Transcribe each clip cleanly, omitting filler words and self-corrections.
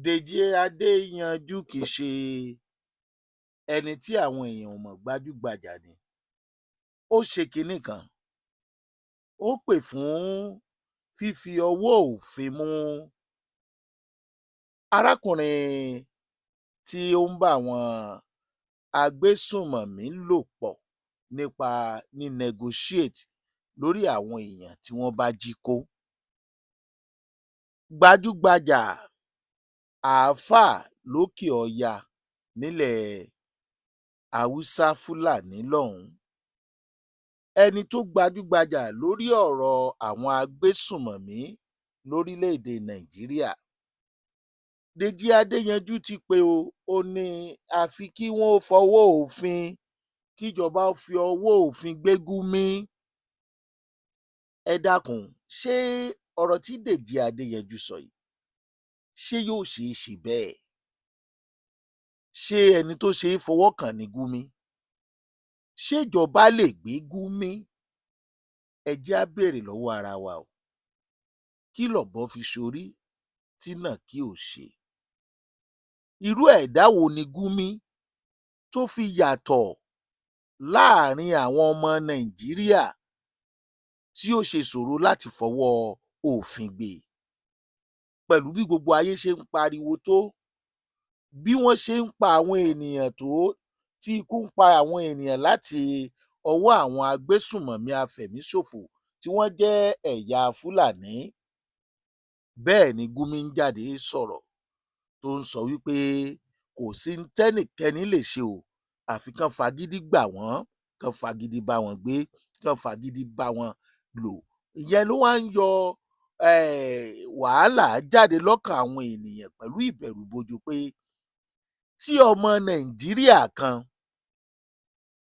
Dèjì Adéyanjú kì í ṣe ẹni tí àwọn èèyàn ò mọ̀ gbájú-gbàjà ni. Ó ṣe kinní kan, ó pè fún fífi ọwọ́ òfin mú arákùnrin tí ó ń bá àwọn agbésùnmọ̀mí lò pọ̀ nípa ní-negotiate lórí àwọn èèyàn tí wọ́n bá jí kó. Gbajúgbajà àáfàá lókè ọya nílẹ̀ Haúsá Fúlàní lọ́hùn-ún, ẹni tó gbajúgbajà lórí ọ̀rọ̀ àwọn agbésùnmọ̀mí lórílẹ̀-èdè Nàìjíríà, Dèjì Adéyanjú ti pé ó ní àfi kí wọ́n fọwọ́ òfin, kíjọba fi ọwọ́ òfin gbé Gúmí. Ẹ dákun, ṣé ọ̀rọ̀ tí Dèjì Adéyanjú sọ yìí ṣé yóò ṣeé ṣe bẹ́ẹ̀? Ṣé ẹni tó ṣe é fọwọ́ kàn ní Gúmí? Ṣéjọba lè gbé Gúmí? Ẹ jẹ́ á béèrè lọ́wọ́ ara wa o. Kí lọ̀bọ fi ṣorí tínàkí ò ṣe? Irú ẹ̀dá wo ni Gúmí tó fi yàtọ̀ láàrin àwọn ọmọ Nàìjíríà tí ó ṣe ṣòro láti fọwọ́ òfin gbé? Pẹ̀lú bí gbogbo ayé ṣe ń pariwo tó, bí wọ́n ṣe ń pa àwọn ènìyàn tó, tí ikú ń pa àwọn ènìyàn láti ọwọ́ àwọn agbésùnmọ̀mí afẹ̀míṣòfò tí wọ́n jẹ́ ẹ̀yà Fúlàní, bẹ́ẹ̀ ni Gúmí ń jáde sọ̀rọ̀ tó ń sọ wípé kò sí ń tẹ́nìkẹ́ni lè ṣe o, àfi kán fagídí gbà wọ́n, kán fagídí bá wọn gbé, kán fagídí bá wọn lò. Ìyẹn ló wá ń yọ wàhálà jáde lọ́kàn àwọn ènìyàn pẹ̀lú ìbẹ̀rùbojo pé tí ọmọ Nàìjíríà kan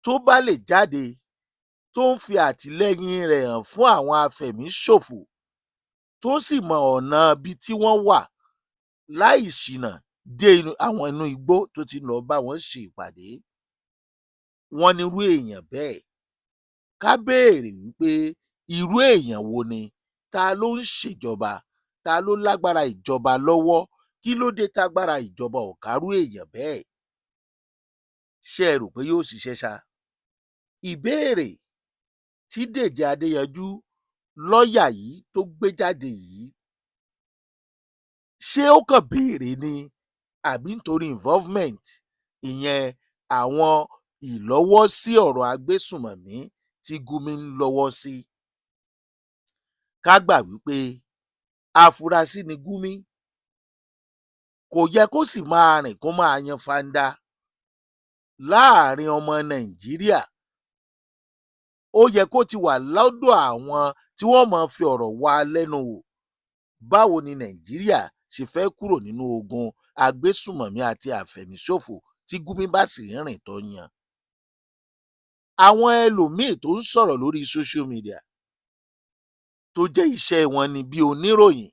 tó bá lè jáde tó ń fi àtìlẹ́yìn rẹ̀ hàn fún àwọn afẹ̀míṣòfò tó sì mọ ọ̀nà ibi tí wọ́n wà láì ṣìnà dé àwọn inú igbó tó ti lọ bá wọn ṣe ìpàdé, wọ́n nírú èèyàn bẹ́ẹ̀. Ká béèrè wípé irú èèyàn wo ni? Ta ló ń ṣèjọba? Ta ló lágbára ìjọba lọ́wọ́? Kí ló dé tágbára ìjọba ò kárú èèyàn bẹ́ẹ̀? Ṣé ẹ rò pé yóò ṣiṣẹ́ ṣá? Ìbéèrè tí Dèjì Adéyanjú lọ́ọ̀yà yìí tó gbé jáde yìí, ṣé ó kàn béèrè ni àbí nítorí involvement, ìyẹn àwọn ìlọ́wọ́sí ọ̀rọ̀ agbésùnmọ̀mí tí Gúmí ń lọ́wọ́ sí? Ká gbà wípé afurasí ni Gúmí, kò yẹ kó sì máa rìn kó máa yan fanda láàrin ọmọ Nàìjíríà. Ó yẹ kó ti wà lọ́dọ̀ àwọn tí wọ́n máa fi ọ̀rọ̀ wá lẹ́nu wò. Báwo ni Nàìjíríà ṣe fẹ́ kúrò nínú ogun agbésùnmọ̀mí àti àfẹ̀míṣòfò tí Gúmí bá sì ń rìn tó yan? Àwọn ẹlòmíì tó ń sọ̀rọ̀ lórí social media tó jẹ́ iṣẹ́ wọn ni bí oníròyìn,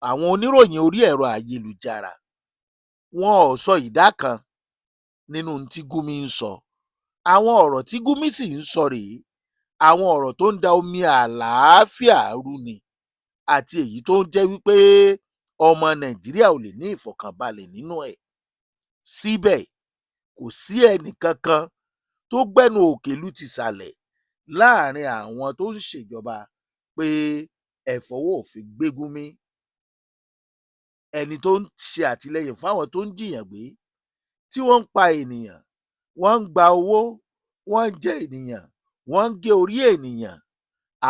àwọn oníròyìn orí ẹ̀rọ ayélujára, wọn ò sọ ìdá kan nínú ohun tí Gúmí ń sọ. Àwọn ọ̀rọ̀ tí Gúmí sì ń sọ rèé, àwọn ọ̀rọ̀ tó ń da omi àlàáfíà rú ni, àti èyí tó ń jẹ́ wípé ọmọ Nàìjíríà ò lè ní ìfọ̀kànbalẹ̀ nínú ẹ̀. Síbẹ̀, kò sí ẹnìkankan tó gbẹ́nu òkè lù tìsàlẹ̀ láàrin àwọn tó ń ṣèjọba pé ẹ fọwọ́ òfin gbé Gúmí. Ẹni tó ń ṣe àtìlẹyìn fáwọn tó ń jìyàn gbé, tí wọ́n ń pa ènìyàn, wọ́n ń gba owó, wọ́n ń jẹ ènìyàn, wọ́n ń gé orí ènìyàn.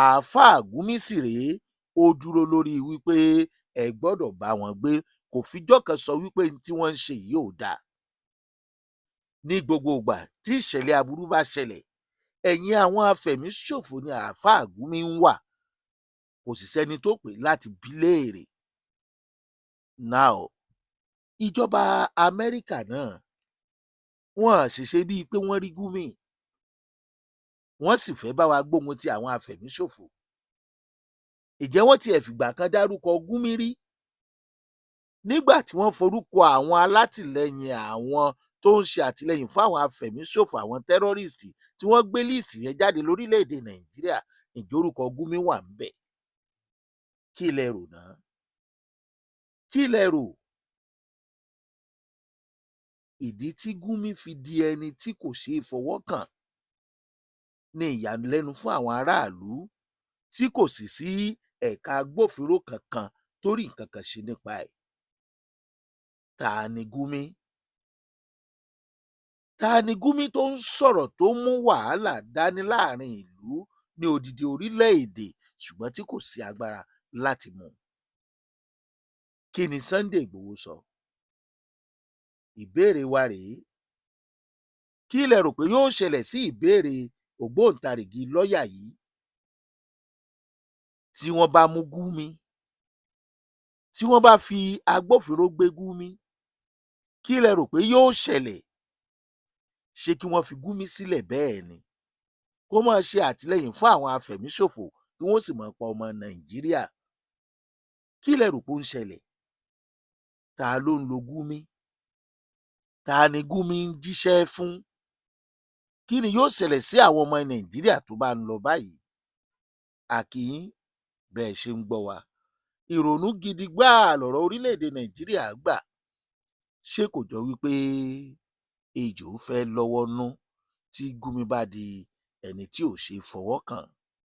Àáfàá Gúmí sì rèé, ó dúró lórí wípé ẹ gbọ́dọ̀ bá wọn gbé, kò fijọ́ kan sọ wípé ohun tí wọ́n ń ṣe yìí ò dáa. Ní gbogbo ìgbà tí ìṣẹ̀lẹ̀ aburú bá ṣẹlẹ̀, ẹ̀yìn àwọn afẹ̀míṣòfò ni àáfàá Gúmí ń wà, kò sì sẹ́ni tó pè láti bi léèrè. Now, ìjọba Amẹ́ríkà náà, wọ́n sì ṣe bíi pé wọ́n rí Gúmí, wọ́n sì fẹ́ bá wa gbógun ti àwọn afẹ̀míṣòfò. Ìjẹ́ wọ́n tiẹ̀ fìgbà kan dárúkọ Gúmí rí? Nígbà tí wọ́n forúkọ àwọn alátìlẹyìn àwọn tó ń ṣe àtìlẹyìn fún àwọn afẹ̀míṣòfò, àwọn tẹ́rọ́rìstì tí wọ́n gbé líìsì yẹn jáde lórílẹ̀-èdè Nàìjíríà, ǹjẹ́ orúkọ Gúmí wà ńbẹ̀? Kí lẹ rò náà? Kí lẹ rò? ìdí tí Gumi fi di ẹni tí kò ṣeé fọwọ́ kàn ní ìyàlẹ́nu fún àwọn aráàlú tí kò sì sí ẹ̀ka agbófinró kankan tó rí nǹkan kan ṣe nípa ẹ̀. Ta ni Gumi? Ta ni Gumi tó ń sọ̀rọ̀ tó mú wàhálà dání láàrin ìlú ní odidi orílẹ̀-èdè ṣùgbọ́n tí kò sí agbára láti mú? Kí ni Sunday Igboho sọ? Ìbéèrè wa rèé. Kí lẹ rò pé yóò ṣẹlẹ̀ sí ìbéèrè ògbóǹtarìgì lọ́ọ̀yà yìí tí wọ́n bá mú Gumi, tí wọ́n bá fi agbófinró gbé Gumi? Kí lẹ rò pé yóò ṣẹlẹ̀? Ṣé kí wọ́n fi Gumi sílẹ̀ bẹ́ẹ̀ ni kó máa ṣe àtìlẹ́yìn fún àwọn afẹ̀míṣòfò kí wọ́n sì máa pa ọmọ Nàìjíríà? Kí lẹ rò pé ó ń ṣẹlẹ̀? Ta ló ń lo Gumi? Ta ni Gumi ń jíṣẹ́ fún? Kí ni yóò ṣẹlẹ̀ sí àwọn ọmọ Nàìjíríà tó bá ń lọ báyìí? A kí yín bẹ́ẹ̀ ṣe ń gbọ́ wa. Ìrònú gidi gbáà lọ̀rọ̀ orílẹ̀-èdè Nàìjíríà gbà. Ṣé kò jọ wípé ejò fẹ́ lọ́wọ́ nú tí Gumi bá di ẹni tí ò ṣeé fọwọ́ kàn?